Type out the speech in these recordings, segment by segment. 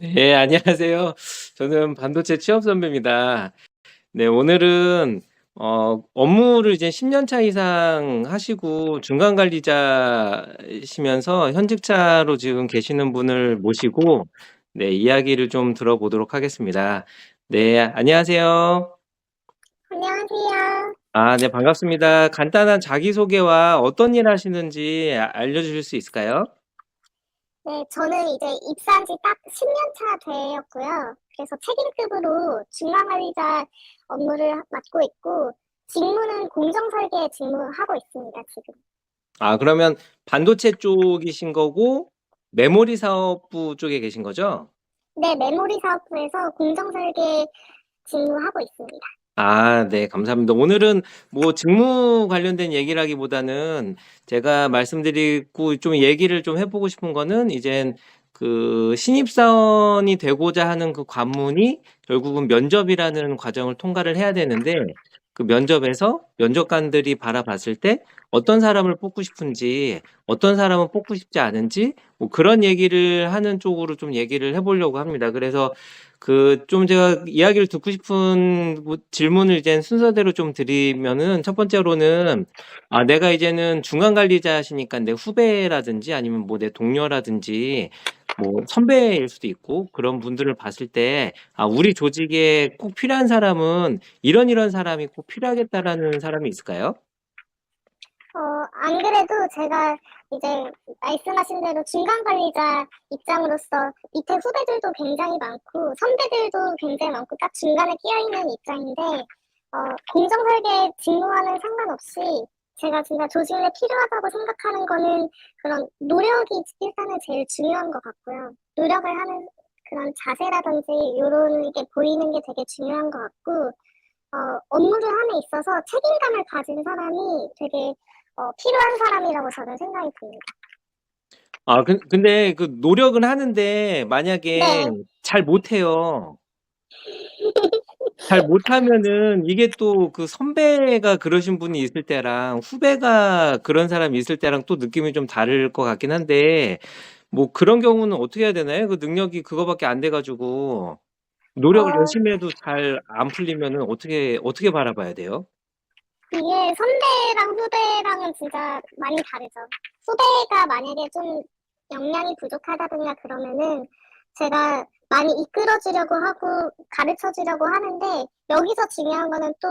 네, 안녕하세요. 저는 반도체 취업 선배입니다. 네, 오늘은 업무를 이제 10년 차 이상 하시고 중간 관리자시면서 현직자로 지금 계시는 분을 모시고 네, 이야기를 좀 들어보도록 하겠습니다. 네, 안녕하세요. 안녕하세요. 네, 반갑습니다. 간단한 자기소개와 어떤 일 하시는지 알려주실 수 있을까요? 네, 저는 이제 입사한 지 딱 10년 차 되었고요. 그래서 책임급으로 중간관리자 업무를 맡고 있고, 직무는 공정설계 직무하고 있습니다, 지금. 그러면 반도체 쪽이신 거고 메모리 사업부 쪽에 계신 거죠? 네, 메모리 사업부에서 공정설계 직무하고 있습니다. 네, 감사합니다. 오늘은 뭐 직무 관련된 얘기라기보다는 제가 말씀드리고 좀 얘기를 좀 해보고 싶은 거는 이젠 그 신입사원이 되고자 하는 그 관문이 결국은 면접이라는 과정을 통과를 해야 되는데 그 면접에서 면접관들이 바라봤을 때 어떤 사람을 뽑고 싶은지 어떤 사람은 뽑고 싶지 않은지 뭐 그런 얘기를 하는 쪽으로 좀 얘기를 해보려고 합니다. 그래서 그 좀 제가 이야기를 듣고 싶은 뭐 질문을 이제 순서대로 좀 드리면은 첫 번째로는 내가 이제는 중간 관리자시니까 내 후배라든지 아니면 뭐 내 동료라든지 뭐 선배일 수도 있고 그런 분들을 봤을 때 우리 조직에 꼭 필요한 사람은 이런 사람이 꼭 필요하겠다라는 사람이 있을까요? 안 그래도 제가 이제 말씀하신 대로 중간 관리자 입장으로서 밑에 후배들도 굉장히 많고 선배들도 굉장히 많고 딱 중간에 끼어 있는 입장인데 공정설계 직무와는 상관없이 제가 진짜 조직 내 필요하다고 생각하는 거는 그런 노력이 일단은 제일 중요한 것 같고요. 노력을 하는 그런 자세라든지 이런 게 보이는 게 되게 중요한 것 같고 업무를 함에 있어서 책임감을 가진 사람이 되게 필요한 사람이라고 저는 생각이 듭니다. 근데 그 노력은 하는데 만약에 네. 잘 못해요. 잘 못하면은 이게 또 그 선배가 그러신 분이 있을 때랑 후배가 그런 사람이 있을 때랑 또 느낌이 좀 다를 것 같긴 한데 뭐 그런 경우는 어떻게 해야 되나요? 그 능력이 그거밖에 안 돼 가지고 노력을 어, 열심히 해도 잘 안 풀리면은 어떻게 바라봐야 돼요? 이게 선배랑 후배랑은 진짜 많이 다르죠. 후배가 만약에 좀 역량이 부족하다든가 그러면은 제가 많이 이끌어주려고 하고 가르쳐 주려고 하는데 여기서 중요한 거는 또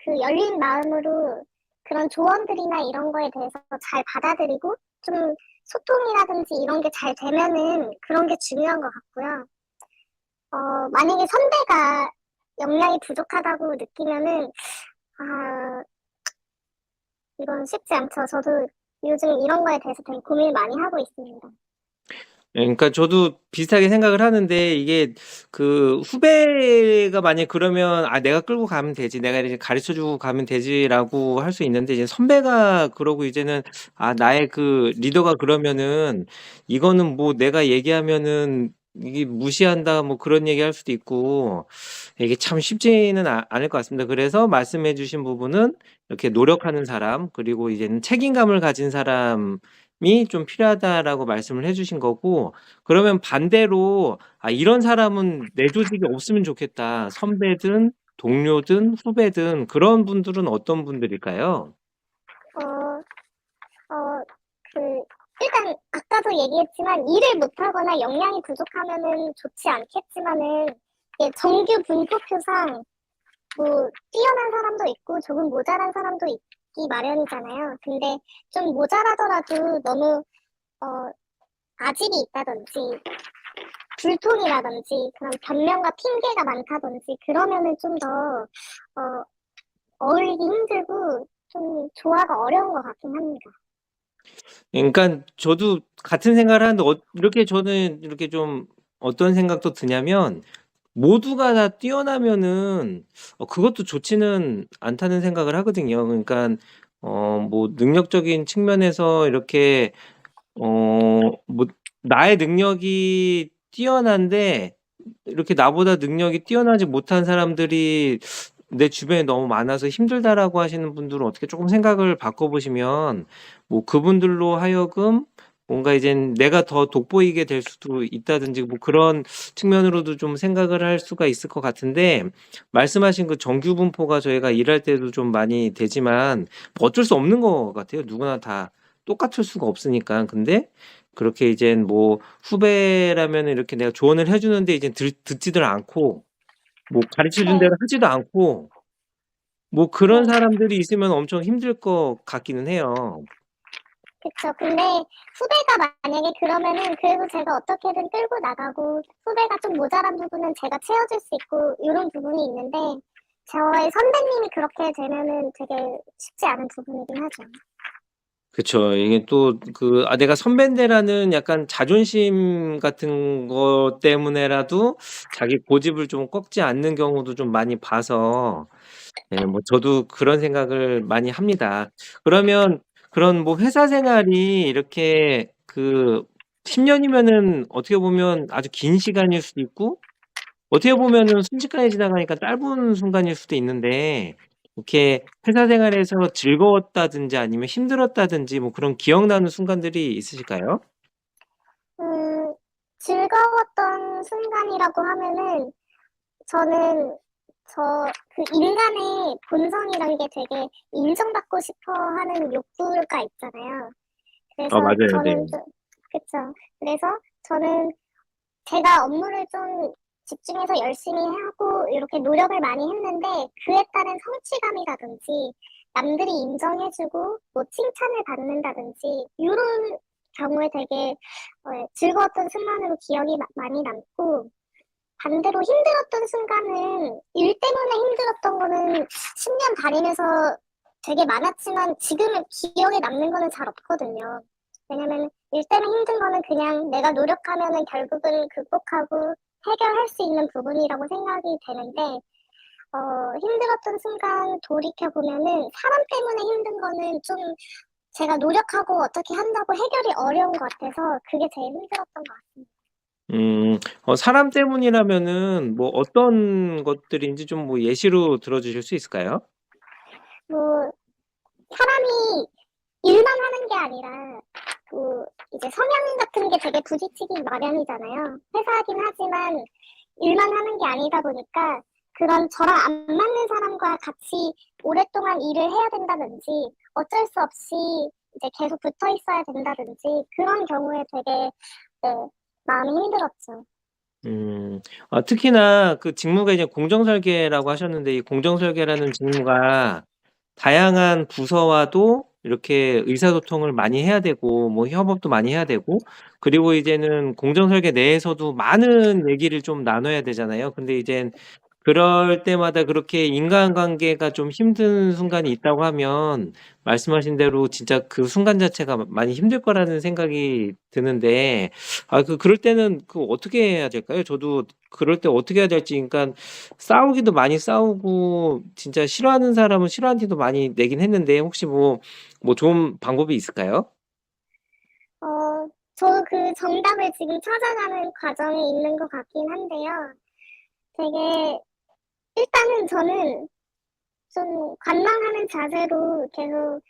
그 열린 마음으로 그런 조언들이나 이런 거에 대해서 잘 받아들이고 좀 소통이라든지 이런 게 잘 되면은 그런 게 중요한 것 같고요. 만약에 선배가 역량이 부족하다고 느끼면은 아, 이건 쉽지 않죠. 저도 요즘 이런 거에 대해서 되게 고민을 많이 하고 있습니다. 그러니까 저도 비슷하게 생각을 하는데 이게 그 후배가 만약 그러면 내가 끌고 가면 되지. 내가 이제 가르쳐 주고 가면 되지라고 할 수 있는데 이제 선배가 그러고 이제는 나의 그 리더가 그러면은 이거는 뭐 내가 얘기하면은 이게 무시한다 뭐 그런 얘기할 수도 있고 이게 참 쉽지는 않을 것 같습니다. 그래서 말씀해 주신 부분은 이렇게 노력하는 사람 그리고 이제는 책임감을 가진 사람 이 좀 필요하다라고 말씀을 해 주신 거고 그러면 반대로 이런 사람은 내 조직에 없으면 좋겠다. 선배든 동료든 후배든 그런 분들은 어떤 분들일까요? 어, 그, 일단, 아까도 얘기했지만, 일을 못하거나 역량이 부족하면은 좋지 않겠지만은, 이게 정규 분포표상, 뭐, 뛰어난 사람도 있고, 조금 모자란 사람도 있기 마련이잖아요. 근데 좀 모자라더라도 너무, 어, 아집이 있다든지, 불통이라든지, 그런 변명과 핑계가 많다든지, 그러면은 좀 더, 어, 어울리기 힘들고 좀 조화가 어려운 것 같긴 합니다. 그러니까 저도 같은 생각을 하는데 이렇게 저는 이렇게 좀 어떤 생각도 드냐면 모두가 다 뛰어나면은 그것도 좋지는 않다는 생각을 하거든요. 그러니까 뭐 능력적인 측면에서 이렇게 뭐 나의 능력이 뛰어난데 이렇게 나보다 능력이 뛰어나지 못한 사람들이 내 주변에 너무 많아서 힘들다라고 하시는 분들은 어떻게 조금 생각을 바꿔보시면 뭐 그분들로 하여금 뭔가 이젠 내가 더 돋보이게 될 수도 있다든지 뭐 그런 측면으로도 좀 생각을 할 수가 있을 것 같은데 말씀하신 그 정규 분포가 저희가 일할 때도 좀 많이 되지만 뭐 어쩔 수 없는 것 같아요. 누구나 다 똑같을 수가 없으니까. 근데 그렇게 이젠 뭐 후배라면은 이렇게 내가 조언을 해 주는데 이제 듣지들 않고 뭐 가르쳐 준 네, 대로 하지도 않고 뭐 그런 네. 사람들이 있으면 엄청 힘들 것 같기는 해요. 그쵸. 근데 후배가 만약에 그러면은 그래도 제가 어떻게든 끌고 나가고 후배가 좀 모자란 부분은 제가 채워줄 수 있고 이런 부분이 있는데 저의 선배님이 그렇게 되면은 되게 쉽지 않은 부분이긴 하죠. 그쵸. 이게 또 그 내가 선배인데라는 약간 자존심 같은 것 때문에라도 자기 고집을 좀 꺾지 않는 경우도 좀 많이 봐서 예 뭐 저도 그런 생각을 많이 합니다. 그러면 그런 뭐 회사 생활이 이렇게 그 10 년이면은 어떻게 보면 아주 긴 시간일 수도 있고 어떻게 보면은 순식간에 지나가니까 짧은 순간일 수도 있는데 이렇게 회사 생활에서 즐거웠다든지 아니면 힘들었다든지 뭐 그런 기억나는 순간들이 있으실까요? 음, 즐거웠던 순간이라고 하면은 저는 그 인간의 본성이란 게 되게 인정받고 싶어 하는 욕구가 있잖아요. 그래서 맞아요. 네. 저는 좀, 그쵸. 그래서 저는 제가 업무를 좀 집중해서 열심히 하고 이렇게 노력을 많이 했는데 그에 따른 성취감이라든지 남들이 인정해주고 뭐 칭찬을 받는다든지 이런 경우에 되게 즐거웠던 순간으로 기억이 많이 남고 반대로 힘들었던 순간은 일 때문에 힘들었던 거는 10년 다니면서 되게 많았지만 지금은 기억에 남는 거는 잘 없거든요. 왜냐면 일 때문에 힘든 거는 그냥 내가 노력하면은 결국은 극복하고 해결할 수 있는 부분이라고 생각이 되는데, 힘들었던 순간 돌이켜보면은 사람 때문에 힘든 거는 좀 제가 노력하고 어떻게 한다고 해결이 어려운 것 같아서 그게 제일 힘들었던 것 같아요. 사람 때문이라면은 뭐 어떤 것들인지 좀 뭐 예시로 들어 주실 수 있을까요? 뭐, 사람이 일만 하는 게 아니라 그 이제 성향 같은 게 되게 부딪히기 마련이잖아요. 회사이긴 하지만 일만 하는 게 아니다 보니까 그런 저랑 안 맞는 사람과 같이 오랫동안 일을 해야 된다든지 어쩔 수 없이 이제 계속 붙어 있어야 된다든지 그런 경우에 되게 네, 마음이 힘들었죠. 음. 특히나 그 직무가 이제 공정 설계라고 하셨는데 이 공정 설계라는 직무가 다양한 부서와도 이렇게 의사소통을 많이 해야 되고 뭐 협업도 많이 해야 되고 그리고 이제는 공정 설계 내에서도 많은 얘기를 좀 나눠야 되잖아요. 근데 이젠 그럴 때마다 그렇게 인간관계가 좀 힘든 순간이 있다고 하면 말씀하신 대로 진짜 그 순간 자체가 많이 힘들 거라는 생각이 드는데 그럴 때는 어떻게 해야 될까요? 저도 그럴 때 어떻게 해야 될지 그러니까 싸우기도 많이 싸우고 진짜 싫어하는 사람은 싫어하는 티도 많이 내긴 했는데 혹시 뭐 좋은 방법이 있을까요? 어, 저 그 정답을 지금 찾아가는 과정에 있는 것 같긴 한데요. 되게 일단은 저는 좀 관망하는 자세로 계속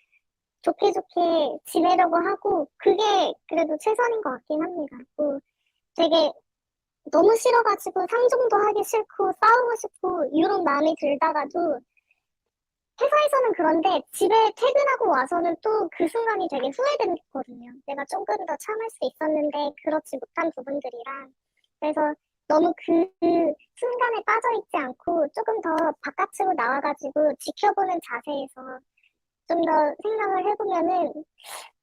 좋게 좋게 지내려고 하고 그게 그래도 최선인 것 같긴 합니다. 뭐 되게 너무 싫어가지고 상종도 하기 싫고 싸우고 싶고 이런 마음이 들다가도 회사에서는 그런데 집에 퇴근하고 와서는 또 그 순간이 되게 후회되거든요. 내가 조금 더 참을 수 있었는데 그렇지 못한 부분들이랑. 그래서 너무 그 순간에 빠져있지 않고 조금 더 바깥으로 나와가지고 지켜보는 자세에서 좀 더 생각을 해보면은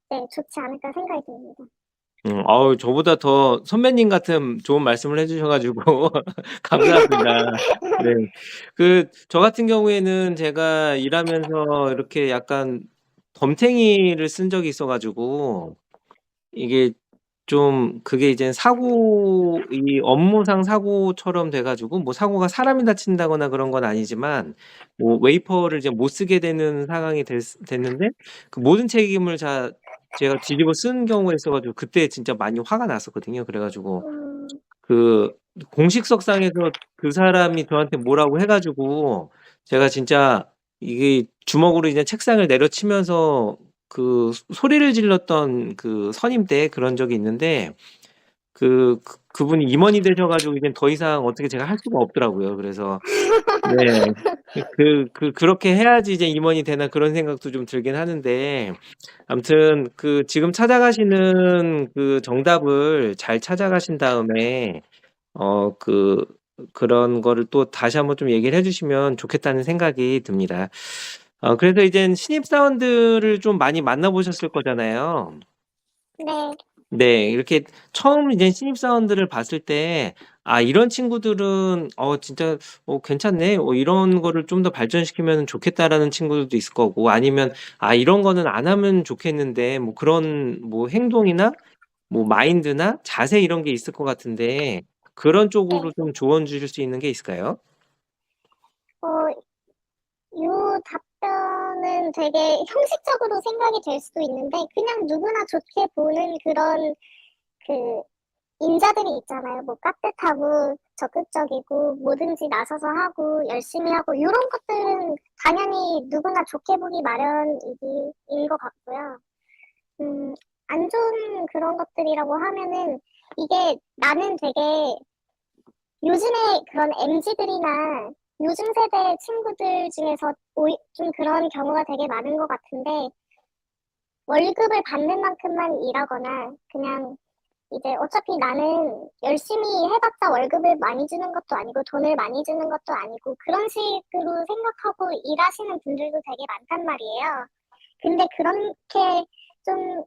네, 좋지 않을까 생각이 듭니다. 저보다 더 선배님 같은 좋은 말씀을 해 주셔 가지고 감사합니다. 네. 저 같은 경우에는 제가 일하면서 이렇게 약간 덤탱이를 쓴 적이 있어 가지고 이게 좀 그게 이제 이 업무상 사고처럼 돼 가지고 뭐 사고가 사람이 다친다거나 그런 건 아니지만 뭐 웨이퍼를 이제 못 쓰게 되는 상황이 됐는데 그 모든 책임을 제가 뒤집어 쓴 경우가 있어 가지고 그때 진짜 많이 화가 났었거든요. 그래 가지고 음, 그 공식석상에서 그 사람이 저한테 뭐라고 해 가지고 제가 진짜 이게 주먹으로 이제 책상을 내려치면서 소리를 질렀던 그 선임 때 그런 적이 있는데 그분이 임원이 되셔 가지고 이제 더 이상 어떻게 제가 할 수가 없더라고요. 그래서 네. 그렇게 해야지 이제 임원이 되나 그런 생각도 좀 들긴 하는데 아무튼 지금 찾아가시는 정답을 잘 찾아가신 다음에 어 그 그런 거를 또 다시 한번 좀 얘기를 해 주시면 좋겠다는 생각이 듭니다. 그래서 이젠 신입사원들을 좀 많이 만나 보셨을 거잖아요. 네. 네. 이렇게 처음 이제 신입사원들을 봤을 때 '아 이런 친구들은 진짜 괜찮네. 이런 거를 좀 더 발전시키면은 좋겠다.'라는 친구들도 있을 거고 아니면 '아 이런 거는 안 하면 좋겠는데.' 뭐 그런 뭐 행동이나 뭐 마인드나 자세 이런 게 있을 것 같은데 그런 쪽으로 네. 좀 조언 주실 수 있는 게 있을까요? 어, 요 답변은 되게 형식적으로 생각이 될 수도 있는데, 그냥 누구나 좋게 보는 그런 그 인자들이 있잖아요. 뭐 깍듯하고 적극적이고 뭐든지 나서서 하고 열심히 하고 이런 것들은 당연히 누구나 좋게 보기 마련인 것 같고요. 음, 안 좋은 그런 것들이라고 하면은 이게 나는 되게 요즘에 그런 MZ들이나 요즘 세대 친구들 중에서 좀 그런 경우가 되게 많은 것 같은데 월급을 받는 만큼만 일하거나 그냥 이제 어차피 나는 열심히 해봤자 월급을 많이 주는 것도 아니고 돈을 많이 주는 것도 아니고 그런 식으로 생각하고 일하시는 분들도 되게 많단 말이에요. 근데 그렇게 좀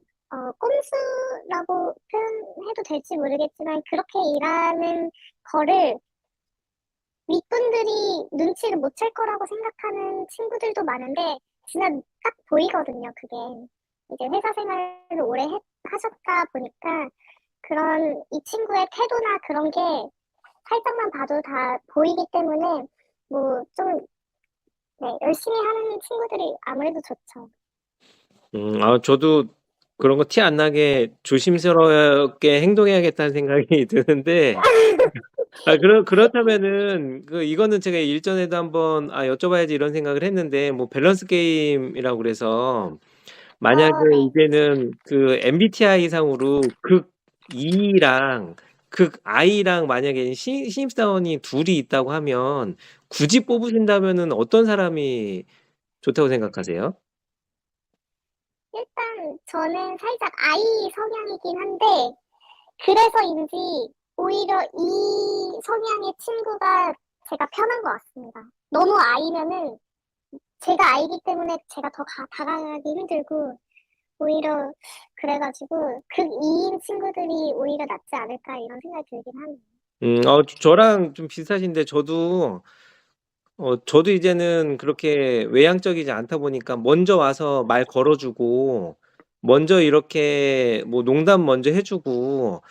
꼼수라고 표현해도 될지 모르겠지만 그렇게 일하는 거를 윗분들이 눈치를 못 챌 거라고 생각하는 친구들도 많은데 진짜 딱 보이거든요, 그게. 이제 회사 생활을 오래 하셨다 보니까 그런 이 친구의 태도나 그런 게 살짝만 봐도 다 보이기 때문에 뭐 좀, 네, 열심히 하는 친구들이 아무래도 좋죠. 저도 그런 거 티 안 나게 조심스럽게 행동해야겠다는 생각이 드는데 그렇다면은 이거는 제가 일전에도 한번 여쭤봐야지 이런 생각을 했는데 뭐 밸런스 게임이라고 그래서 만약에 네. 이제는 MBTI 상으로 극 E랑 극 I랑 만약에 신입사원이 둘이 있다고 하면 굳이 뽑으신다면은 어떤 사람이 좋다고 생각하세요? 일단 저는 살짝 아이 성향이긴 한데 그래서인지 오히려 이 성향의 친구가 제가 편한 것 같습니다. 너무 아이면은 제가 아이기 때문에 제가 더 다가가기 힘들고 오히려 그래가지고 극 2인 친구들이 오히려 낫지 않을까 이런 생각이 들긴 하네요. 저랑 좀 비슷하신데 저도 이제는 그렇게 외향적이지 않다 보니까 먼저 와서 말 걸어 주고 먼저 이렇게 뭐 농담 먼저 해 주고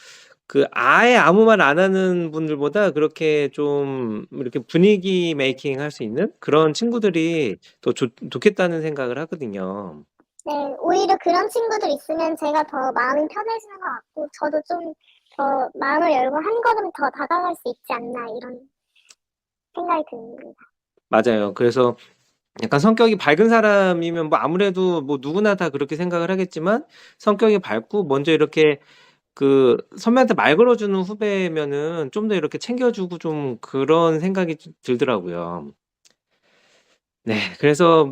아예 아무 말 안 하는 분들보다 그렇게 좀 이렇게 분위기 메이킹 할 수 있는 그런 친구들이 더 좋겠다는 생각을 하거든요. 네, 오히려 그런 친구들 있으면 제가 더 마음이 편해지는 것 같고 저도 좀 더 마음을 열고 한 걸음 더 다가갈 수 있지 않나 이런 생각이 듭니다. 맞아요. 그래서 약간 성격이 밝은 사람이면 뭐 아무래도 뭐 누구나 다 그렇게 생각을 하겠지만 성격이 밝고 먼저 이렇게 선배한테 말 걸어주는 후배면은 좀 더 이렇게 챙겨주고 좀 그런 생각이 들더라고요. 네. 그래서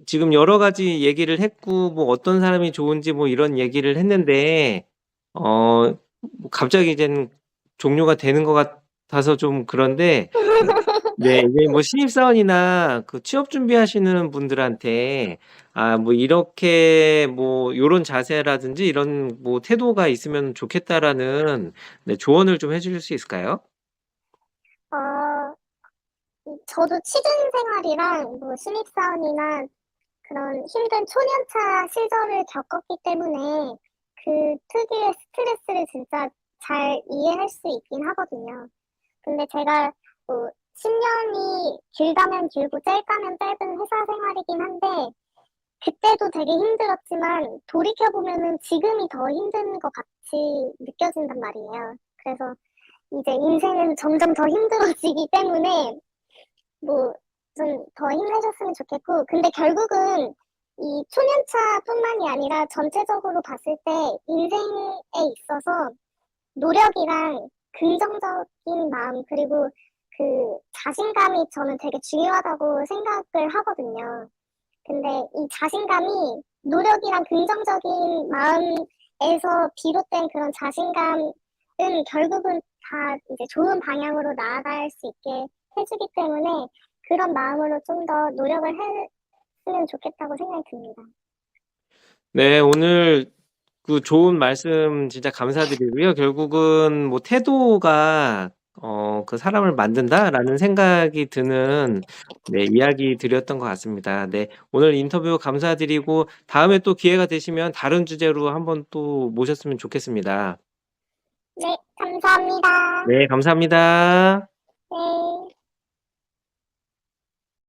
지금 여러 가지 얘기를 했고 뭐 어떤 사람이 좋은지 뭐 이런 얘기를 했는데 뭐 갑자기 이제는 종료가 되는 것 같아서 좀 그런데 네. 이게 뭐 신입사원이나 취업 준비하시는 분들한테 뭐 이렇게 뭐 요런 자세라든지 이런 뭐 태도가 있으면 좋겠다라는 네 조언을 좀 해 주실 수 있을까요? 어, 저도 취준 생활이랑 뭐 신입사원이나 그런 힘든 초년차 시절을 겪었기 때문에 그 특유의 스트레스를 진짜 잘 이해할 수 있긴 하거든요. 근데 제가 뭐 10년이 길다면 길고 짧다면 짧은 회사 생활이긴 한데 그때도 되게 힘들었지만 돌이켜보면은 지금이 더 힘든 것 같이 느껴진단 말이에요. 그래서 이제 인생은 점점 더 힘들어지기 때문에 뭐 좀 더 힘내셨으면 좋겠고 근데 결국은 이 초년차뿐만이 아니라 전체적으로 봤을 때 인생에 있어서 노력이랑 긍정적인 마음 그리고 그 자신감이 저는 되게 중요하다고 생각을 하거든요. 근데 이 자신감이 노력이랑 긍정적인 마음에서 비롯된 그런 자신감은 결국은 다 이제 좋은 방향으로 나아갈 수 있게 해주기 때문에 그런 마음으로 좀 더 노력을 했으면 좋겠다고 생각이 듭니다. 네, 오늘 그 좋은 말씀 진짜 감사드리고요. 결국은 뭐 태도가 그 사람을 만든다라는 생각이 드는 네, 이야기 드렸던 것 같습니다. 네, 오늘 인터뷰 감사드리고 다음에 또 기회가 되시면 다른 주제로 한번 또 모셨으면 좋겠습니다. 네, 감사합니다. 네, 감사합니다. 네.